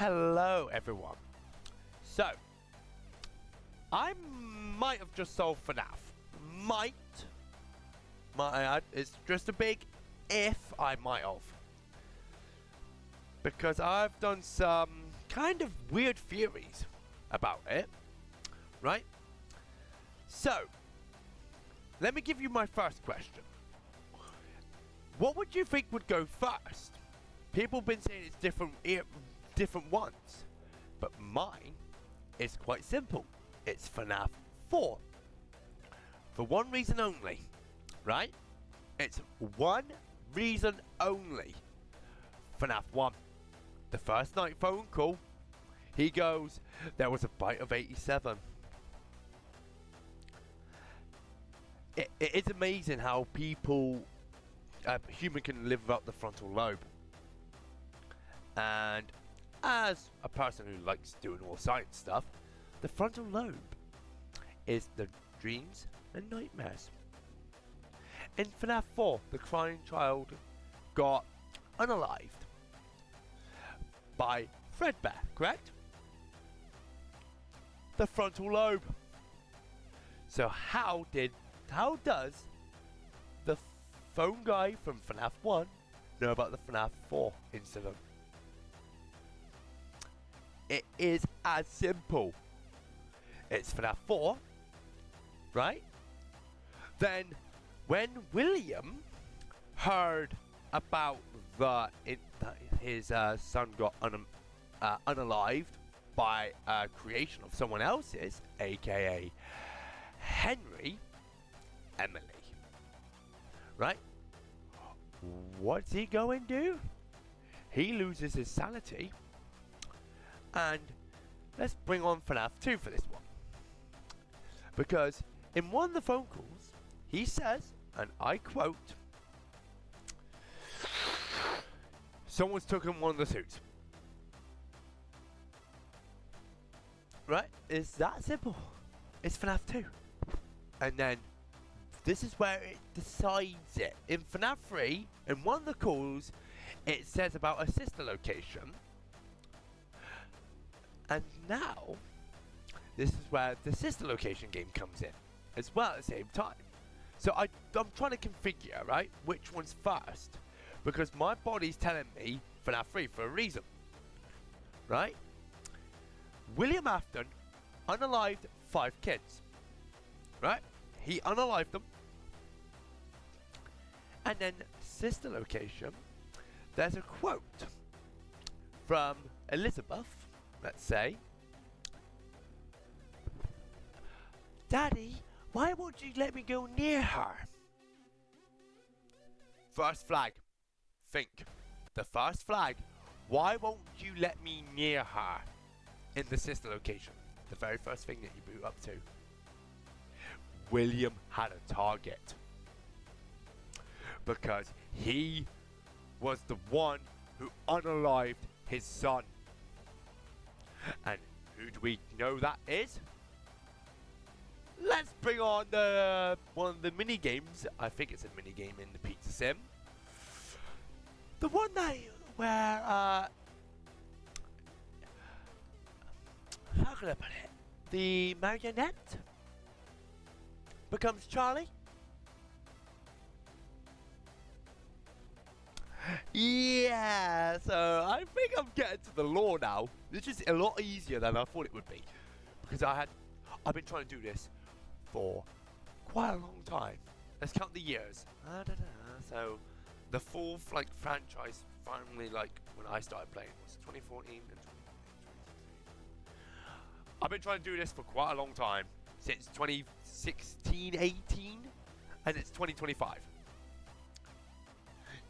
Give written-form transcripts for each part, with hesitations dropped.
Hello everyone. So, I might have just solved Fnaf. Might add, it's just a big if I might have. Because I've done some kind of weird theories about it, right? So, let me give you my first question. What would you think would go first? People have been saying it's different ones, but mine is quite simple. It's Fnaf 4. For one reason only, right? It's one reason only. Fnaf 1. The first night phone call, he goes, there was a bite of 87. It is amazing how a human can live without the frontal lobe. And as a person who likes doing all science stuff, the frontal lobe is the dreams and nightmares. In Fnaf 4, the crying child got unalived by Fredbear, correct? The frontal lobe. So how does the phone guy from Fnaf 1 know about the Fnaf 4 incident? It is as simple. It's Fnaf 4, right? Then, when William heard about that his son got unalived by a creation of someone else's, aka Henry, Emily, right? What's he going to do? He loses his sanity. And let's bring on Fnaf 2 for this one. Because in one of the phone calls, he says, and I quote, someone's taken one of the suits. Right? It's that simple. It's Fnaf 2. And then, this is where it decides it. In Fnaf 3, in one of the calls, it says about a sister location. And now, this is where the sister location game comes in, as well at the same time. So I'm trying to configure, right, which one's first, because my body's telling me Fnaf 3 for a reason, right? William Afton unalived 5 kids, right? He unalived them, and then sister location, there's a quote from Elizabeth. Let's say, Daddy, why won't you let me go near her? First flag. Think. The first flag. Why won't you let me near her in the sister location? The very first thing that you boot up to. William had a target. Because he was the one who unalived his son. And who do we know that is? Let's bring on one of the mini games. I think it's a mini game in the Pizza Sim. The one where how can I put it? The marionette becomes Charlie. Yeah, so I think I'm getting to the lore now. This is a lot easier than I thought it would be, because I've been trying to do this for quite a long time. Let's count the years. So the full franchise finally, when I started playing, was 2014 and 2016. I've been trying to do this for quite a long time, since 2016, 18, and it's 2025.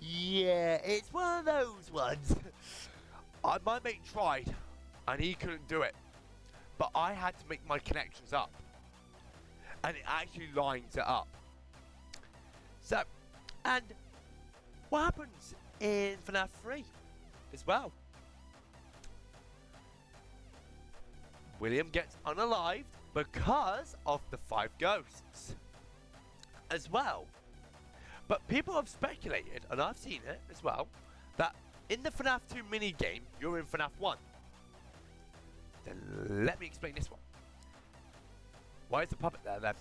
Yeah, it's one of those ones. My mate tried, and he couldn't do it. But I had to make my connections up. And it actually lines it up. So, and what happens in Fnaf 3 as well? William gets unalived because of the 5 ghosts as well. But people have speculated, and I've seen it as well, that in the Fnaf 2 mini game, you're in Fnaf 1. Then let me explain this one. Why is the puppet there then?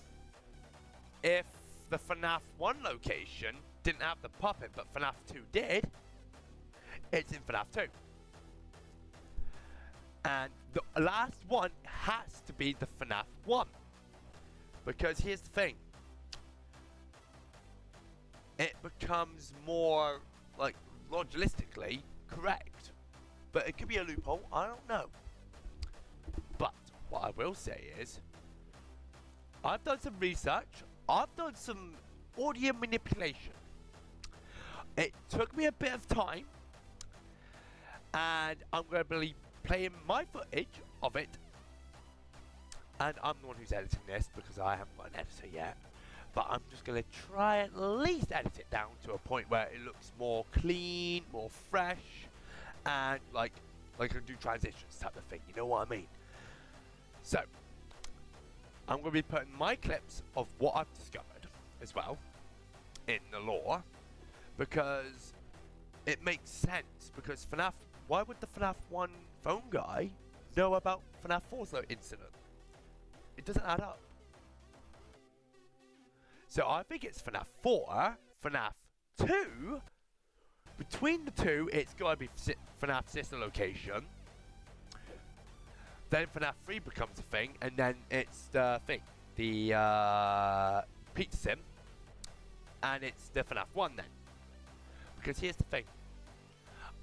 If the FNAF 1 location didn't have the puppet, but FNAF 2 did, it's in FNAF 2. And the last one has to be the FNAF 1. Because here's the thing. It becomes more, like, logistically correct. But it could be a loophole, I don't know. But what I will say is, I've done some research. I've done some audio manipulation. It took me a bit of time. And I'm going to be playing my footage of it. And I'm the one who's editing this because I haven't got an editor yet. But I'm just going to try at least edit it down to a point where it looks more clean, more fresh. And like I can do transitions type of thing. You know what I mean? So, I'm going to be putting my clips of what I've discovered as well in the lore, because it makes sense. Because FNAF, why would the FNAF 1 phone guy know about FNAF 4's incident? It doesn't add up. So I think it's FNAF 4, FNAF 2. Between the two, it's got to be FNAF sister location. Then FNAF 3 becomes a thing, and then it's the thing, the pizza sim, and it's the FNAF 1 then. Because here's the thing,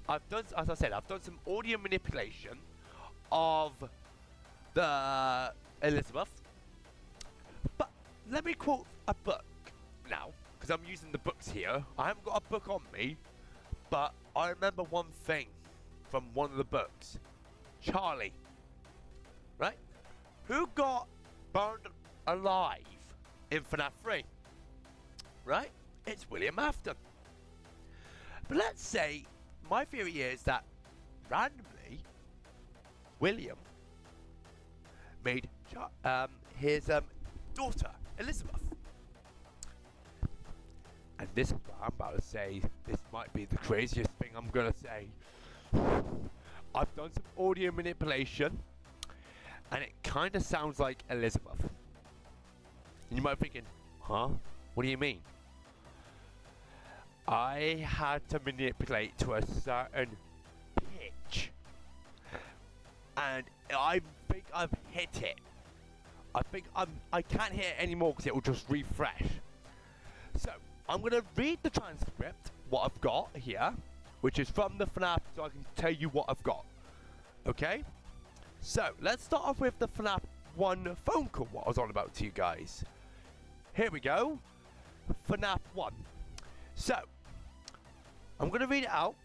I've done, as I said, I've done some audio manipulation of the Elizabeth, but let me quote a book now, because I'm using the books here. I haven't got a book on me, but I remember one thing from one of the books. Charlie. Right? Who got burned alive in FNAF 3? Right? It's William Afton. But let's say, my theory is that randomly, William made his daughter, Elizabeth. And this is what I'm about to say. This might be the craziest thing I'm going to say. I've done some audio manipulation. And it kind of sounds like Elizabeth. And you might be thinking, huh? What do you mean? I had to manipulate to a certain pitch. And I think I've hit it. I can't hit it anymore because it will just refresh. So, I'm going to read the transcript, what I've got here, which is from the FNAF, so I can tell you what I've got. Okay? So, let's start off with the FNAF 1 phone call, what I was on about to you guys. Here we go. FNAF 1. So, I'm going to read it out.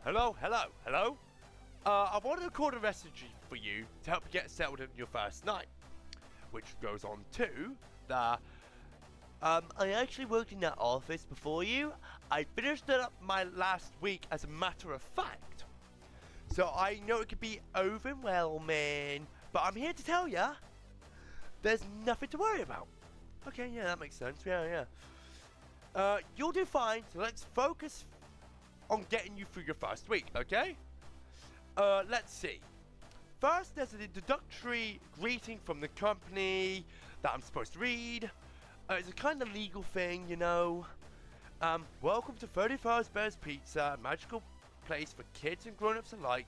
Hello, hello, hello. I want to record a message for you to help you get settled in your first night. Which goes on to the... I actually worked in that office before you. I finished it up my last week as a matter of fact. So I know it could be overwhelming, but I'm here to tell ya, there's nothing to worry about. Okay, yeah, that makes sense. Yeah. You'll do fine, so let's focus on getting you through your first week, okay? Let's see. First, there's an introductory greeting from the company that I'm supposed to read. It's a kind of legal thing, you know. Welcome to 31st Bears Pizza, a magical place for kids and grown-ups alike,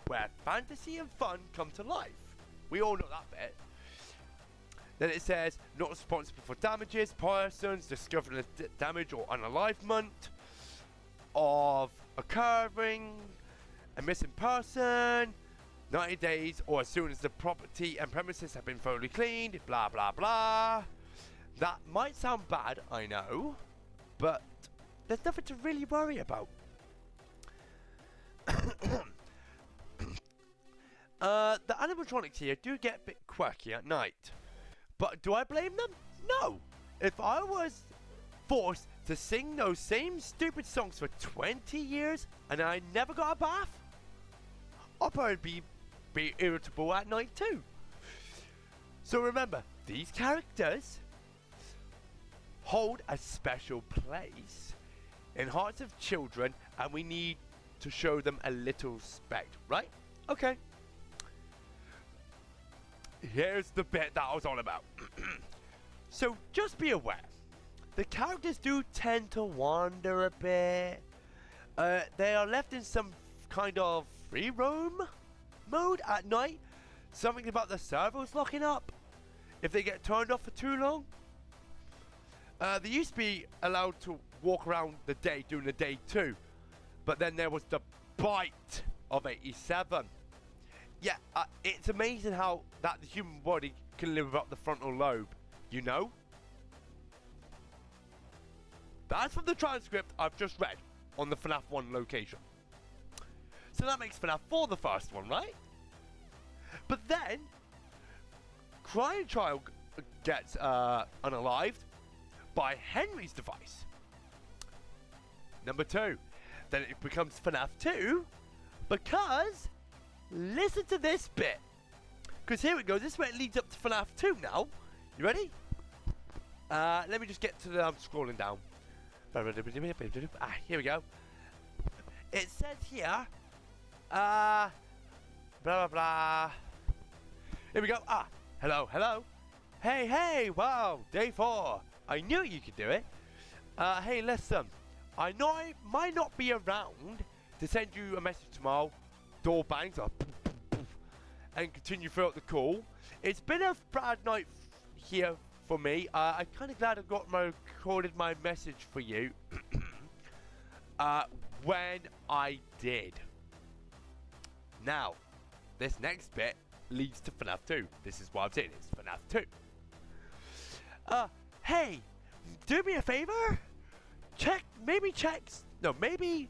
where fantasy and fun come to life. We all know that bit. Then it says, not responsible for damages, persons discovering damage or unalivement of occurring, a missing person, 90 days or as soon as the property and premises have been thoroughly cleaned, blah blah blah. That might sound bad, I know, but there's nothing to really worry about. The animatronics here do get a bit quirky at night. But do I blame them? No! If I was forced to sing those same stupid songs for 20 years and I never got a bath, I'd probably be irritable at night too. So remember, these characters hold a special place in hearts of children, and we need to show them a little respect, right? Okay. Here's the bit that I was on about. So just be aware, the characters do tend to wander a bit. They are left in some kind of free roam mode at night. Something about the servers locking up if they get turned off for too long. They used to be allowed to walk around the day during the day too, but then there was the bite of 87. Yeah, it's amazing how that the human body can live without the frontal lobe, you know? That's from the transcript I've just read on the FNAF 1 location. So that makes FNAF 4 the first one, right? But then, Crying Child gets unalived by Henry's device. Number 2. Then it becomes FNAF 2 because, listen to this bit. Because here we go, this is where it leads up to FNAF 2 now. You ready? Let me just get to the, I'm scrolling down. Here we go. It says here, blah blah blah. Here we go. Hello, hello. Hey, wow, day 4. I knew you could do it. Hey, listen. I know I might not be around to send you a message tomorrow. Door bangs up and continue throughout the call. It's been a bad night here for me. I'm kind of glad I recorded my message for you when I did. Now, this next bit leads to FNAF 2. This is what I'm saying, it's FNAF 2. Hey, do me a favor? Maybe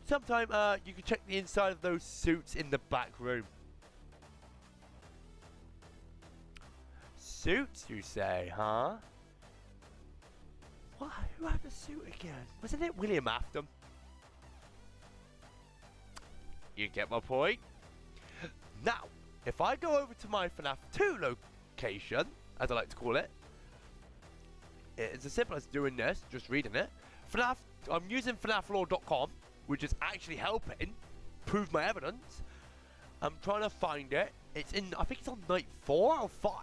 sometime you can check the inside of those suits in the back room. Suits, you say, huh? What? Who had the suit again? Wasn't it William Afton? You get my point? Now, if I go over to my FNAF 2 location, as I like to call it, it's as simple as doing this, just reading it. I'm using FNAFlaw.com, which is actually helping prove my evidence. I'm trying to find it. It's in, I think it's on night 4 or 5.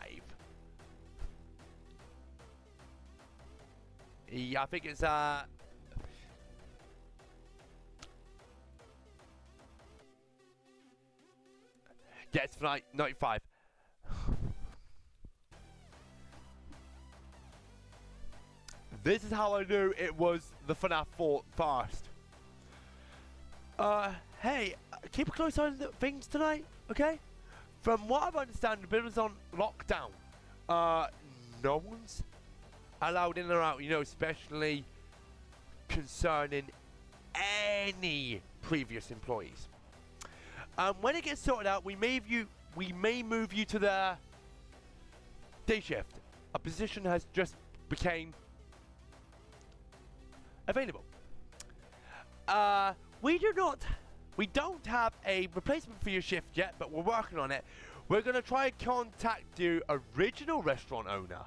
Yeah, I think it's yeah, it's for night 5. This is how I knew it was the FNAF 4 first. Hey, keep a close eye on things tonight, okay? From what I've understood, the building's on lockdown. No one's allowed in or out, you know, especially concerning any previous employees. When it gets sorted out, we may move you to the day shift. A position has just became available. We don't have a replacement for your shift yet, but we're working on it. We're gonna try and contact your original restaurant owner.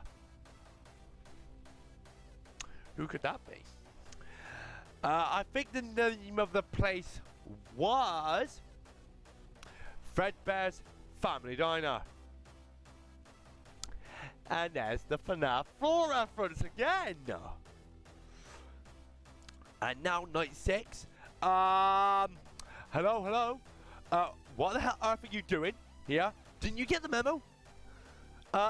Who could that be? I think the name of the place was Fredbear's Family Diner. And there's the FNAF 4 reference again. And now night 6. Hello. What the hell earth are you doing here? Didn't you get the memo?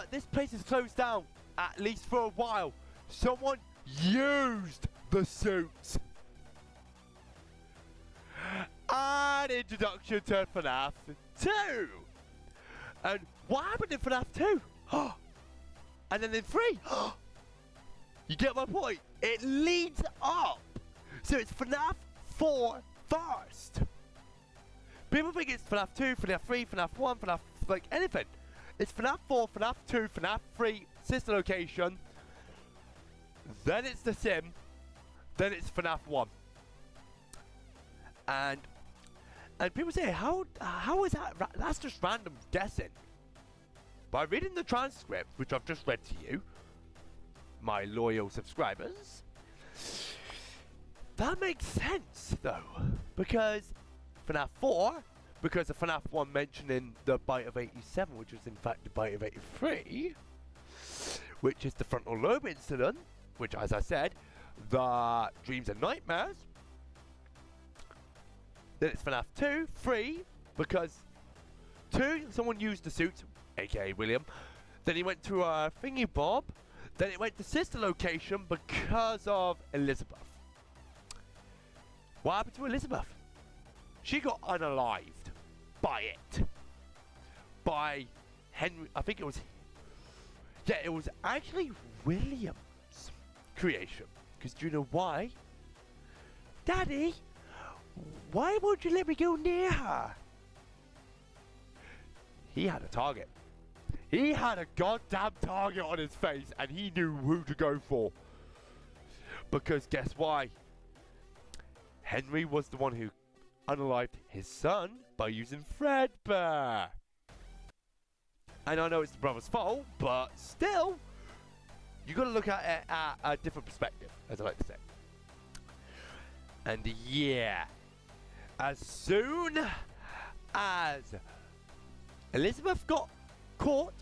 This place is closed down, at least for a while. Someone used the suits. An introduction to FNAF 2. And what happened in FNAF 2? And then in 3. You get my point? It leads up. So it's FNAF 4 first. People think it's FNAF 2, FNAF 3, FNAF 1, FNAF like anything. It's FNAF 4, FNAF 2, FNAF 3, sister location. Then it's The Sim. Then it's FNAF 1. And people say, how is that? That's just random guessing. By reading the transcript, which I've just read to you, my loyal subscribers, that makes sense though, because FNAF 4, because of FNAF 1 mentioning the bite of 87, which was in fact the bite of 83, which is the frontal lobe incident, which, as I said, the dreams and nightmares. Then it's FNAF 2, 3, because 2, someone used the suit, aka William. Then he went to a thingy bob. Then it went to sister location because of Elizabeth. What happened to Elizabeth? She got unalived by it. By Henry, I think it was, yeah, it was actually William's creation. Because do you know why? Daddy, why won't you let me go near her? He had a target. He had a goddamn target on his face, and he knew who to go for. Because guess why? Henry was the one who unalived his son by using Fredbear. And I know it's the brother's fault, but still, you got to look at it at a different perspective, as I like to say. And yeah, as soon as Elizabeth got caught,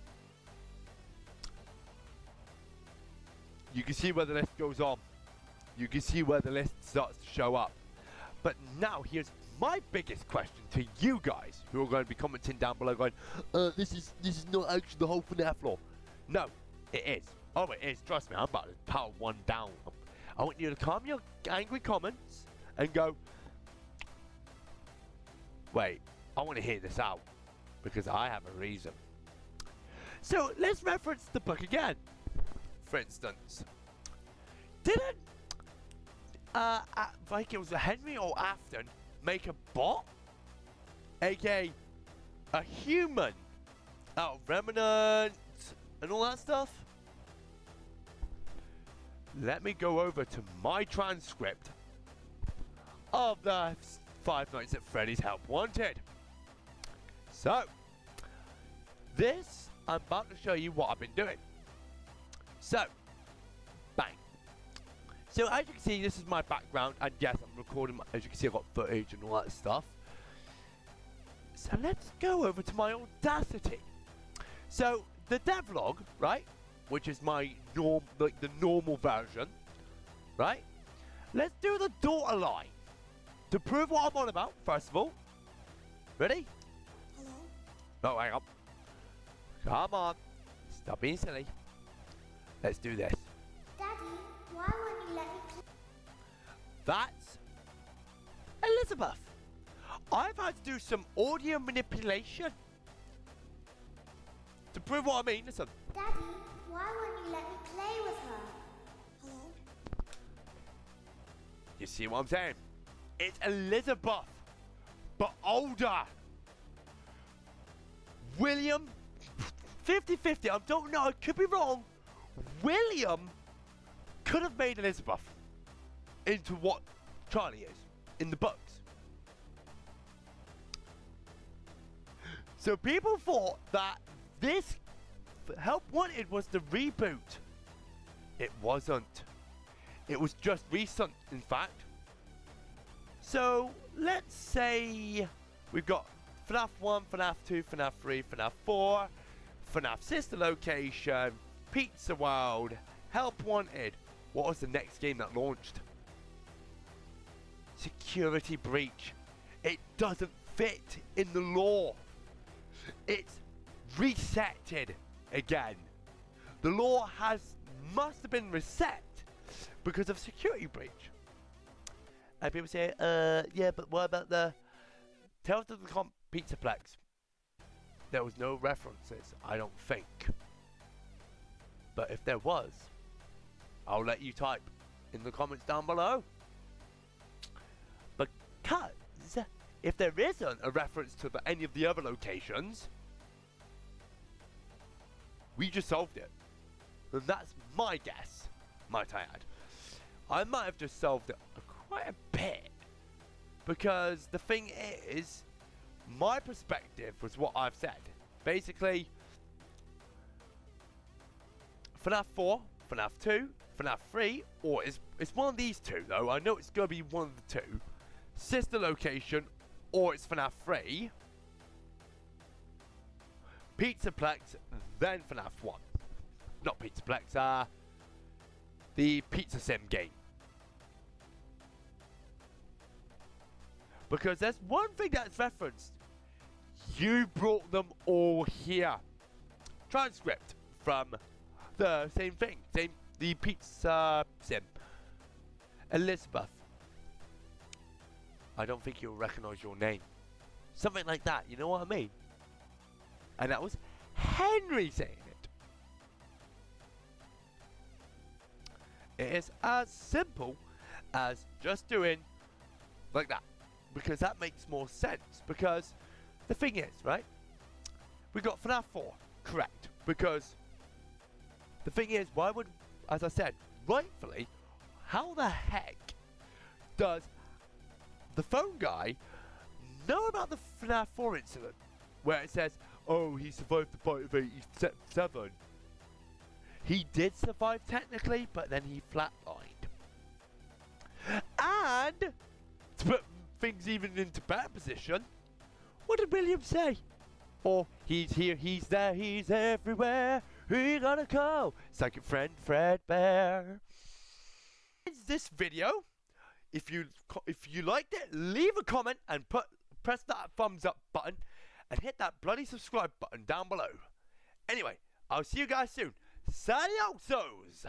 you can see where the list goes on. You can see where the list starts to show up. But now here's my biggest question to you guys who are going to be commenting down below going, this is not actually the whole FNAF lore. No, it is. Oh, it is. Trust me, I'm about to power one down. I want you to calm your angry comments and go, wait, I want to hear this out because I have a reason. So let's reference the book again. For instance, didn't like it was a Henry or Afton make a bot, aka a human, out of remnant and all that stuff? Let me go over to my transcript of the Five Nights at Freddy's Help Wanted. So, this, I'm about to show you what I've been doing. So, bang. So as you can see, this is my background, and yes, I'm recording, as you can see, I've got footage and all that stuff. So let's go over to my Audacity. So, the devlog, right, which is my the normal version, right? Let's do the daughter line to prove what I'm on about, first of all. Ready? Hello? Oh, hang on. Come on. Stop being silly. Let's do this. Daddy, why won't you let me play? That's Elizabeth. I've had to do some audio manipulation to prove what I mean. Listen. Daddy, why won't you let me play with her? Hello? You see what I'm saying? It's Elizabeth, but older. William, 50-50, I don't know, I could be wrong. William could have made Elizabeth into what Charlie is in the books. So people thought that this Help Wanted was the reboot. It wasn't. It was just recent, in fact. So let's say we've got FNAF 1, FNAF 2, FNAF 3, FNAF 4, FNAF Sister Location, Pizza World, Help Wanted. What was the next game that launched? Security Breach. It doesn't fit in the lore. It's resetted again. The lore must have been reset because of Security Breach. And people say, yeah, but what about the Tales of the Pizzaplex? There was no references, I don't think. But if there was, I'll let you type in the comments down below. Because if there isn't a reference to any of the other locations, we just solved it. And that's my guess, might I add. I might have just solved it quite a bit. Because the thing is, my perspective was what I've said. Basically, FNAF 4, FNAF 2, FNAF 3, or it's one of these two though. I know it's going to be one of the two. Sister Location or it's FNAF 3, Pizzaplex, then FNAF 1. Not Pizzaplex, the Pizza Sim game. Because there's one thing that's referenced. You brought them all here. Transcript from the same thing. The Pizza Sim. Elizabeth. I don't think you'll recognize your name. Something like that, you know what I mean? And that was Henry saying it. It is as simple as just doing like that. Because that makes more sense. Because the thing is, right? We got FNAF 4, correct. Because the thing is, why would, as I said, rightfully, how the heck does the phone guy know about the FNAF 4 incident? Where it says, oh, he survived the bite of 87. He did survive technically, but then he flatlined. And, to put things even into better position, what did William say? Or, he's here, he's there, he's everywhere, who you gonna call? Second friend, Fredbear. This video, if you liked it, leave a comment and press that thumbs up button and hit that bloody subscribe button down below. Anyway, I'll see you guys soon. Saliosos!